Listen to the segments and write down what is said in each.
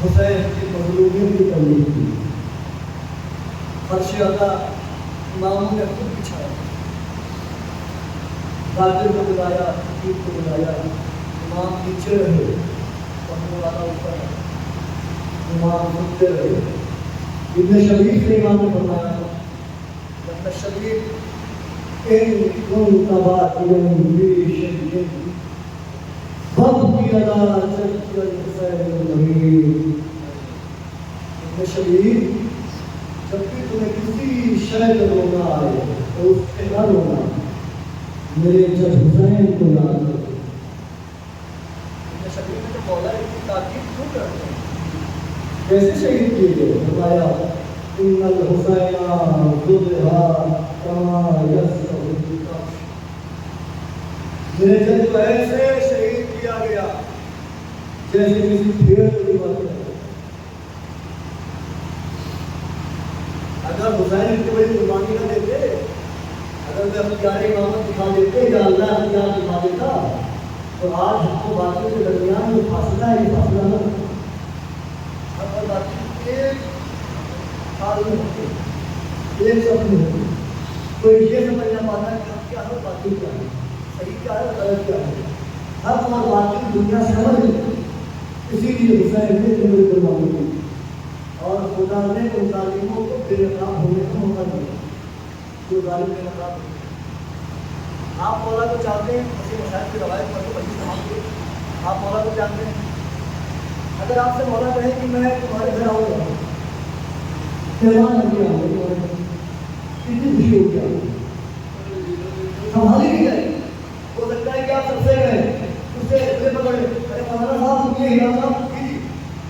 حسین کی مظلومیت کی تبلیغ کی. فرش عطا اماموں نے خود بچھایا، غادر کو بلایا، خطیب کو بلایا، امام نیچے رہے، پڑھنے والا اوپر ہے، امام سنتے رہے. ابن شبیر نے امام نے فرمایا، ابن شبیر ان كنت باقيا في شيء فابكي على جد الحسين المهين. ابن شبیر جب بھی تمہیں کسی شے پہ رونا آئے تو اس پہ نہ رونا، میرے جب حسین کو یاد کرو. ابن شبیر نے تو مولا کی تاکید کیوں کرتے ہیں؟ کیسے شہید کیے گئے؟ فرمایا ان الحسین ذبح کما یذبح الکبش. میرے جد کو ایسے شہید کیا گیا جیسے کسی بھیڑ کو ذبح کیا گیا. اگر حسین کی بڑی قربانی نہ دیتے، اگر وہ اختیار امامت دکھا دیتے یا اللہ اختیار دکھا دیتا، تو آج حق و باطل کے درمیان جو فاصلہ ہے یہ فاصلہ نہ ہوتا. حق اور باطل ایک حال میں ہوتے، ایک سب میں ہوتے. کوئی یہ سمجھ نہ پاتا کہ حق کیا ہے اور باطل کیا ہے، صحیح کیا ہے اور غلط کیا ہے. حق اور باطل دنیا سمجھ لیتی، اسی لیے حسین نے بڑی قربانی دی اور خدا نے ان ظالموں کو بے نقاب ہونے کا موقع دیا. جو ظالم بے نقاب ہوئے، آپ مولا کو چاہتے ہیں، اسی مشاہد کی روایت پر تو وہی سمجھتے ہیں. آپ مولا کو جانتے ہیں، اگر آپ سے مولا کہے کہ میں تمہارے گھر آؤں گا، مہمان بن کے آؤں گا، کتنی خوشی ہو گیا، سنبھالی نہیں جائے. ہو سکتا ہے کہ آپ سب سے گئے اس سے اتنے پکڑے، ارے مولانا صاحب یہ ہیرا صاحب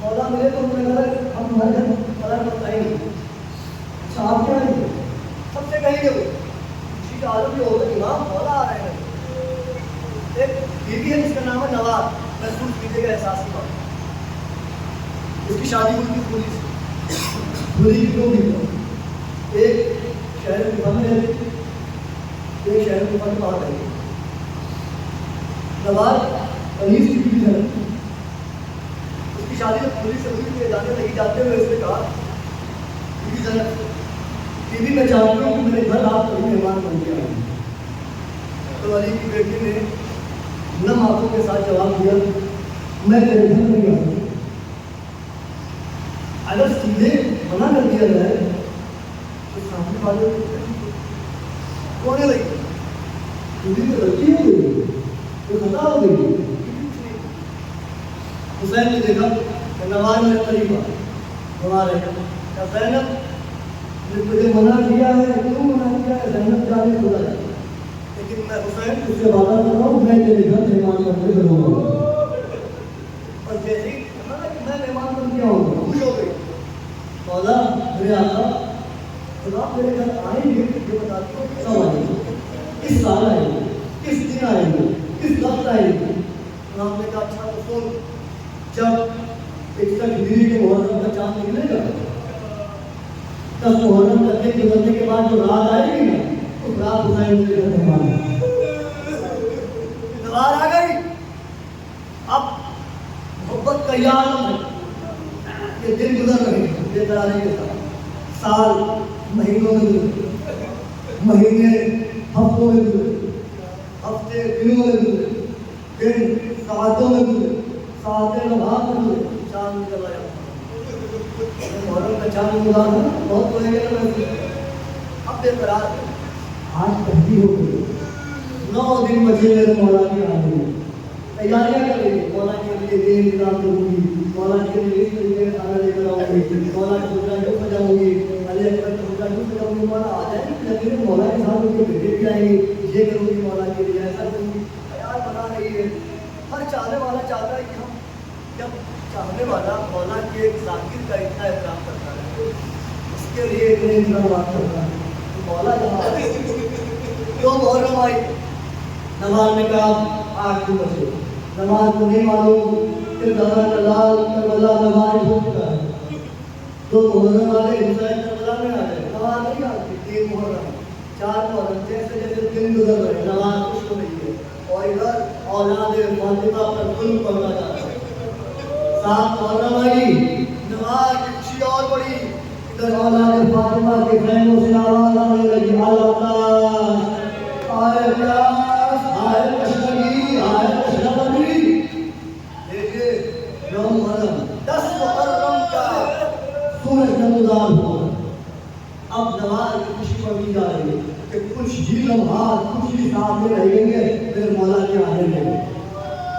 مولا ملے تو انہوں نے کہا ہم تمہارے گھر قرار بتائیں گے. اچھا آپ کیا نہیں گے؟ سب سے کہیں گے وہ کسی کا عالم یہ ہوگا امام مولا آ رہے ہیں. ایک بیوی ہے جس کا نام ہے نواز، محسوس کیجیے گا احساس کی بات. اس کی شادی ہوئی تھی پوری سے، پوری کی دو بیوی، ایک شہر کوفہ میں رہتی، ایک شہر کوفہ کے باہر رہتی. نواز انیس کی بیوی ہے، شادی جب پولیس سے ہوئی تھی، جانے لگی، جاتے ہوئے اس نے کہا بی بی میں چاہتی ہوں کہ میرے گھر آپ کبھی مہمان بن کے آئیں. تو علی کی بیٹی نے نم آنکھوں کے ساتھ جواب دیا میں تیرے گھر نہیں آؤں. اگر سیدھے منع کر دیا جائے تو سامنے والے کونے لگی، پوری تو غلطی ہو گئی، تو خطا ہو گئی. حسین نے دیکھا کہ نواز میں قریب ہمارے کیا زینب نے تجھے منع کیا ہے، کیوں منع کیا ہے؟ زینب جانے خدا جائے، لیکن میں حسین اس سے وعدہ کر رہا ہوں میں تیرے گھر مہمان بن کے ضرور آؤں گا. اور جیسے ہی کہا نا کہ میں مہمان بن کے آؤں گا، خوش ہو گئی. مولا میرے آقا خدا میرے گھر آئیں گے، یہ بتاتی ہوں کب آئیں گے، کس سال آئیں گے، کس دن آئیں گے، کس وقت آئیں گے. آپ نے کہا اچھا تو سن، جب 61 ہجری کے محرم کا چاند نکلے گا، 10 محرم کا دن گزرنے کے بعد جو رات آئے گی نا، اس رات حسین کے گھر مہمان آ گئی. اب محبت کا یہ عالم ہے کہ دن گزر رہے ہیں بے قراری کے ساتھ، سال مہینوں میں گزرے، مہینے ہفتوں میں گزرے، ہفتے دنوں میں گزرے، دن ساعتوں میں گزرے، ساعتیں لمحات میں گزرے، چاند نکل آیا. محرم کا چاند گزارنا بہت ہوئے گا نا. اب بے قرار ہے. آج پہلی ہو گئی، 9 دن بچے میرے مولا کی آنے میں، تیاریاں کر رہی ہے. مولا کے لیے یہ انتظام کروں گی، مولا کے لیے اس طریقے کا کھانا لے کر آؤں گی، مولا کی حجرہ یوں سجاؤں گی، علی اکبر کی حجرہ یوں سجاؤں گی. مولا آ جائیں گے لیکن مولا کے ساتھ ان کے بیٹے بھی آئیں گے، یہ کروں گی مولا کے لیے، ایسا کروں گی. خیال بنا رہی ہے. ہر چاہنے والا چاہتا ہے کہ ہم جب چاہنے والا مولا کے ایک ذاکر کا اتنا احترام کرتا ہے، اس کے لیے اتنے انتظامات کرتا ہے. مولا جہاں جو محرم آئی، نماز نے کہا 8 بجے، نماز کو نہیں معلوم کہ زہرا کا لال کربلا میں غائب ہو چکا ہے. تو محرم والے حسین کربلا میں آ گئے، نماز نہیں آتی. 3 محرم 4 محرم، جیسے جیسے دن گزر رہے نماز کچھ ہو رہی ہے، اور ادھر اولاد فاطمہ پر ظلم پڑتا جا رہا ہے. 7 محرم آئی، پھر اولاد فاطمہ کے خیموں سے آواز آنے لگی اللہ آئے پیاس آئے کشمگی آئے کشمگی. دیکھیے 9 محرم 10 محرم کا سورج نمودار ہوا. اب نماز کی خوشی پڑھی جا رہی ہے کہ کچھ ہی لمحات کچھ ہی ساتھ میں رہیں گے پھر مولا کے آنے لگے.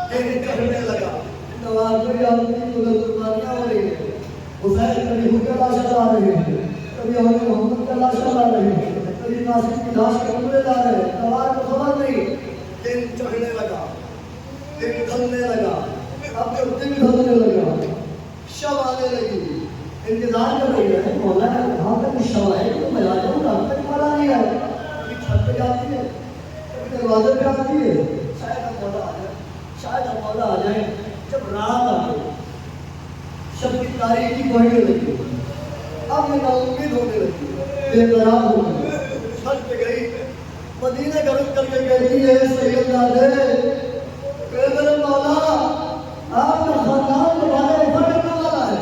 لیکن کرنے لگا نماز میں آدمی کو قربانیاں ہو رہی ہیں. حسین کبھی حجر لاش لا رہے ہیں, کبھی ہمیں محمد کا لاش لا رہے ہیں, کبھی ناصر کی لاش کے کمرے لا رہے ہیں. نماز کو خبر نہیں. دن چڑھنے لگا, دن ڈھلنے لگا, اب جب دن ڈھلنے لگا شب آنے لگی. انتظار کر رہی ہے مولا کہاں تک شب ہے تو میں آ جاؤں. اب تک مولا نہیں آیا. کبھی چھت پہ جاتی ہے, کبھی دروازے پہ آتی ہے. شاید اب مولا آ جائے, شاید اب مولا آ جائے. جب رات آ گئی شب کی تاریخی بڑھنے لگی, اب یہ ناامید ہونے لگی, بے قرار ہو گئی. چھت پہ گئی, مدینے کا رخ کر کے کہتی ہے سید زادے کہ میرے مولا آپ کا خاندان تو وعدہ وفا کرنے والا ہے.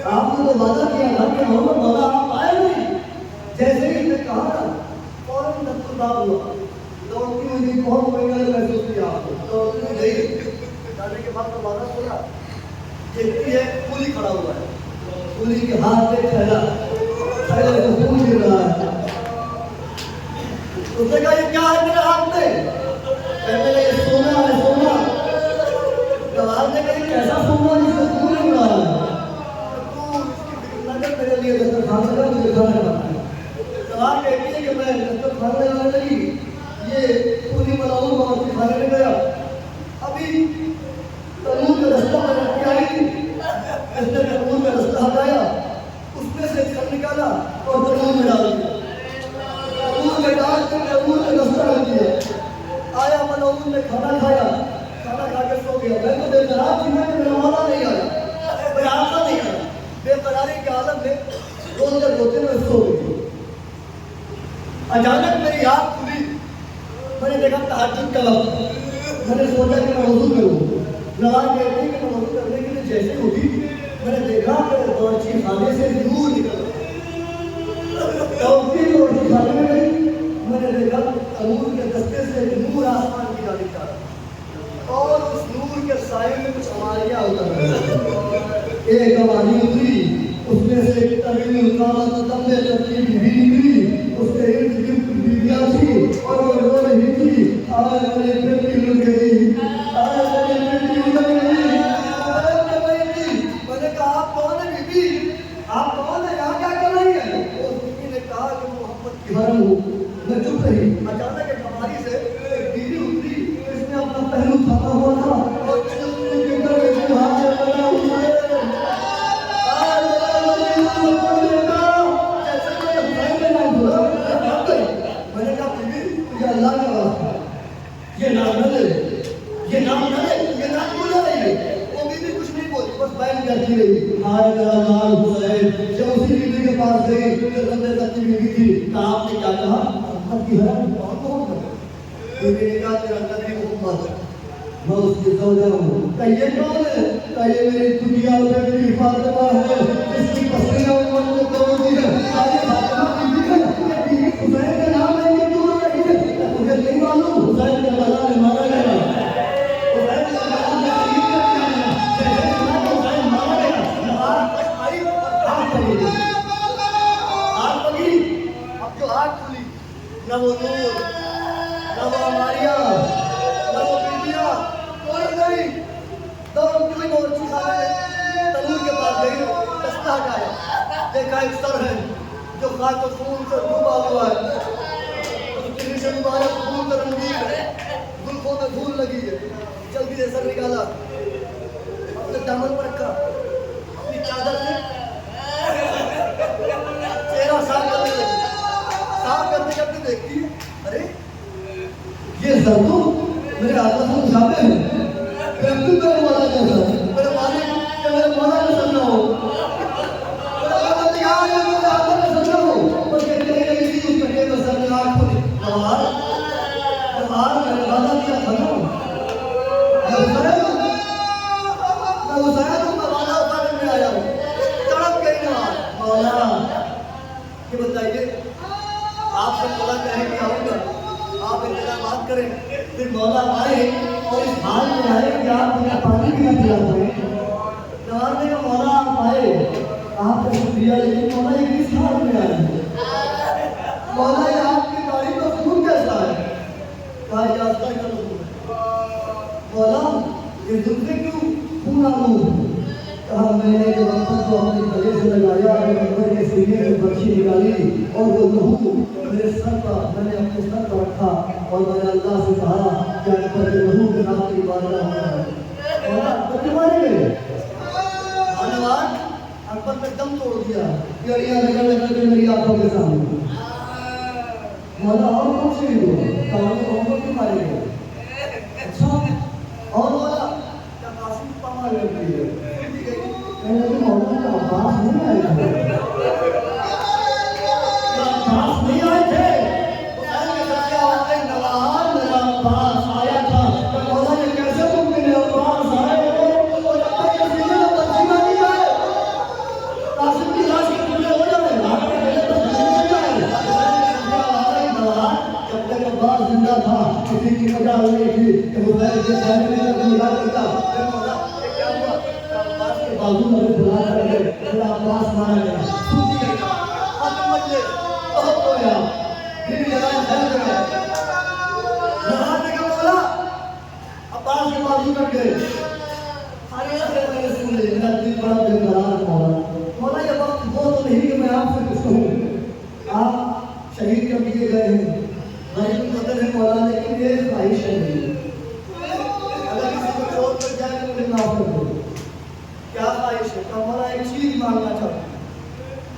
آپ نے تو وعدہ کیا تھا کہ محمد مولا آپ آئے نہیں. جیسے ہی نے کہا فوراً دستردار ہوا. دوڑتی ہوئی بہت بڑی محسوس کیا آپ کو. دوڑتی ہوئی گئی, جانے کے بعد تو وعدہ کھولا, دیکھتی ہے کولی کھڑا ہوا ہے. کولی کے ہاتھ میں تھیلا, تھیلے سے خون گر رہا ہے. اس نے کہا یہ کیا ہے میرے ہاتھ میں؟ کہنے لگا یہ سونا ہے سونا. جواب نے کہا یہ کیسا سونا جس سے خون گر رہا ہے؟ تو اس کی فکر نہ کر, میرے لیے دسترخوان لگا, مجھے کھانا کھانا ہے. جواب کہتی ہے کہ میں دسترخوان لگانے لگی, یہ کولی ملاؤں بہت سی کھانے میں گیا. ابھی تنور کا رستہ میں رکھ کے آئی تھی, اس نے تنور کا رستہ ہٹایا, اس میں سے سر نکالا اور تنور میں ڈال دیا. تنور میں ڈال کے تنور کا رستہ رکھ دیا. آیا ملعون نے کھانا کھایا, کھانا کھا کے سو گیا. میں تو بے قرار تھی کہ میرا مولا نہیں آیا, میرا آقا نہیں آیا. بے قراری کے عالم میں روتے روتے میں سو گئی. اچانک میری آنکھ کھلی, میں نے دیکھا تہجد کا وقت. میں نے سوچا کہ میں وضو کروں. نماز کہتی ہے کہ میں وضو کرنے کے لیے جیسے اٹھی, میں نے دیکھا کہ باورچی خانے سے نور نکل رہا. باورچی باورچی خانے میں گئی, میں نے دیکھا تنور کے دستے سے نور آسمان کی جانب جا رہا, اور اس نور کے سائے میں کچھ ہماریاں اتر رہی. ایک ہماری اتری, اس میں سے ایک طویل قامت لمبے ترتیب بھی نکلی. اس کے ارد گرد بیویاں تھی اور وہ رو رہی تھی, آج میری بیٹی اڑ گئی, آج میری بیٹی اڑ گئی. میں نے کہا آپ کون ہیں بی بی, آپ کون ہیں, یہاں کیا کر رہی ہیں؟ اس بیوی نے کہا کہ محمد کی حرم ہوں. میں چپ رہی. اچانک ایک ہماری سے ایک بیوی اتری, اس نے اپنا پہلو تھاما ہوا تھا اور ہاتھ سے پکڑا ہوا ہے. میں نے کہا بیوی تجھے اللہ کا واسطہ یہ نام نہ لے, یہ نام نہ لے, یہ نام کیوں لے رہی ہے؟ وہ بیوی کچھ نہیں بولی, بس بیان کرتی رہی. ہائے میرا لال حسین. جب اسی بیوی کے پاس گئی جو لمبے تک بیوی تھی, کہا آپ نے کیا کہا؟ محمد کی حرم کون کون ہے؟ بیوی نے کہا تیرا نبی محمد, میں اس کی زوجہ ہوں. کہ یہ کون ہے؟ کہ یہ میری دنیا بیٹی فاطمہ ہے, جس کی پسینہ امت کو توڑتی ہے. آگے فاطمہ بیوی ہے, یہ بیوی حسین کا نام ہے, یہ کیوں رہی ہے؟ مجھے نہیں معلوم. حسین کا بلا میں مارا گیا, حسین کا بلا میں شہید کر دیا گیا. جیسے حسین مارا گیا, نماز آئی اور آگ پڑی. آگ پڑی. اب جو آگ کھلی, نہ وہ نور, نہ وہ ہماریاں, نہ وہ بیویاں, کوئی نہیں. دوڑتی باورچی خانے میں تنور کے پاس گئی, دستہ ہٹایا, دیکھا ایک سر ہے جو خاک و خون سے ڈوبا ہوا ہے. اس کے نیچے مبارک خون کا رنگین ہے, زلفوں میں دھول لگی ہے. جلدی سے سر نکالا, اپنے دامن پر رکھا, اپنی چادر سے چہرہ صاف کرنے لگی. صاف کرتے کرتے دیکھتی ہے, ارے یہ سر تو میرے آقا سے مشابہ ہے. میرے مولا کا سر, میرے مالک کہ میرے مولا کا سر نہ ہو, میرے مولا تیار ہے میرے آقا کا سر نہ ہو. بس یہ کہہ رہی تھی, اس کٹے میں سر میں آنکھ کھلی. نوار میں نے وعدہ کیا تھا نا, میں حسین ہوں, میں وعدہ اتارنے میں آیا ہوں. تڑپ گئی نوار, مولا یہ بتائیے آپ سے مولا کہے کہ آؤں گا، آپ انتظامات کریں، پھر مولا آئے اور اس حال میں آئے کہ آپ مجھے پانی بھی نہ پلا پائیں، نوازنے کا مولا آپ آئے، آپ کا شکریہ، لیکن مولا یہ کس حال میں آئے؟ مولا یہ آپ کی گاڑی کا خون کیسا ہے؟ کہا اجازت کا خون ہے۔ مولا یہ دکھے کیوں خون آلود؟ کہا میں نے جب اپن کو اپنے گلے سے لگایا، پیغمبر کے سینے سے برچھی نکالی اور وہ لہو میرے سر پر، میں نے اپنے سر پر رکھا اور میں نے اللہ سے کہا کہ اکبر کے لہو کے نام کی بارگاہ ہونا ہے۔ مولا اکبر کے مارے گئے، آنوان اکبر نے دم توڑ دیا، گڑیاں لگا کے میری آنکھوں کے سامنے۔ مولا اور کون سے ہی ہوا؟ کہاں عمر کے مارے گئے؟ اچھا اور مولا کیا قاسم پامال لگتی ہے؟ میں نے مولا کا عباس نہیں آئے تھے، عباس نہیں آئے تھے، حسین کے سچے آئے نوان میرا عباس آیا تھا۔ مولا یہ کیسے ممکن ہے عباس آئے اور اپنے کے سینے میں برچھی ماری جائے؟ قاسم کی لاش کے ٹکڑے ہو جائے، آپ کے گلے پر زمین ہو جائے۔ جب تک عباس زندہ تھا کسی کی وجہ ہوئی تھی کہ حسین کے سامنے میں جب ملا کرتا، پھر مولا یہ کیا ہوا؟ عباس کے بازو میں بلا کر کے پھر عباس مارا گیا، سوچی گئی خاتم مجلس بہت ہویا، پھر بھی لڑائی پھیل گئے، لڑانے کا مولا عباس کے بازو کٹ گئے۔ سارے سے میں نے سن لی، میرا دل بڑا بے قرار مولا۔ مولا یہ وقت وہ تو نہیں کہ میں آپ سے کچھ کہوں، آپ شہید کر دیے گئے ہیں، غریب القدر ہے مولا، لیکن یہ خواہش ہے میری، اگر کسی کو چوٹ کر جائے تو مجھے معاف کر دو۔ کیا خواہش ہے؟ کہ مولا ایک چیز مانگنا چاہتا ہوں،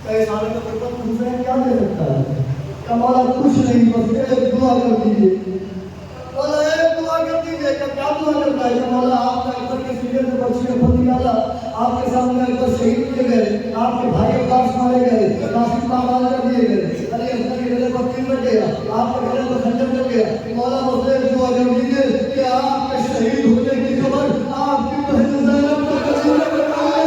کہ اس حالت میں قربت حسین کیا دے سکتا ہے؟ کہ مولا کچھ نہیں، بس ایک دعا کر دیجیے، مولا ایک دعا کر دیجیے۔ کہ کیا دعا کرتا ہے؟ کہ مولا آپ کا اکبر کے سینے سے برچھی کا پھل نکالا، آپ کے سامنے اکبر شہید کیے گئے، آپ کے بھائی عباس مارے گئے، قاسم پامال کر دیے گئے، علی اصغر کے گلے پر تیر لگ گیا، آپ کے گلے پر خنجر لگ گیا۔ مولا مجھے ایک دعا کر دیجیے کہ آپ کے شہید ہونے کی خبر آپ کی بہن زینب کو قبول کرائے۔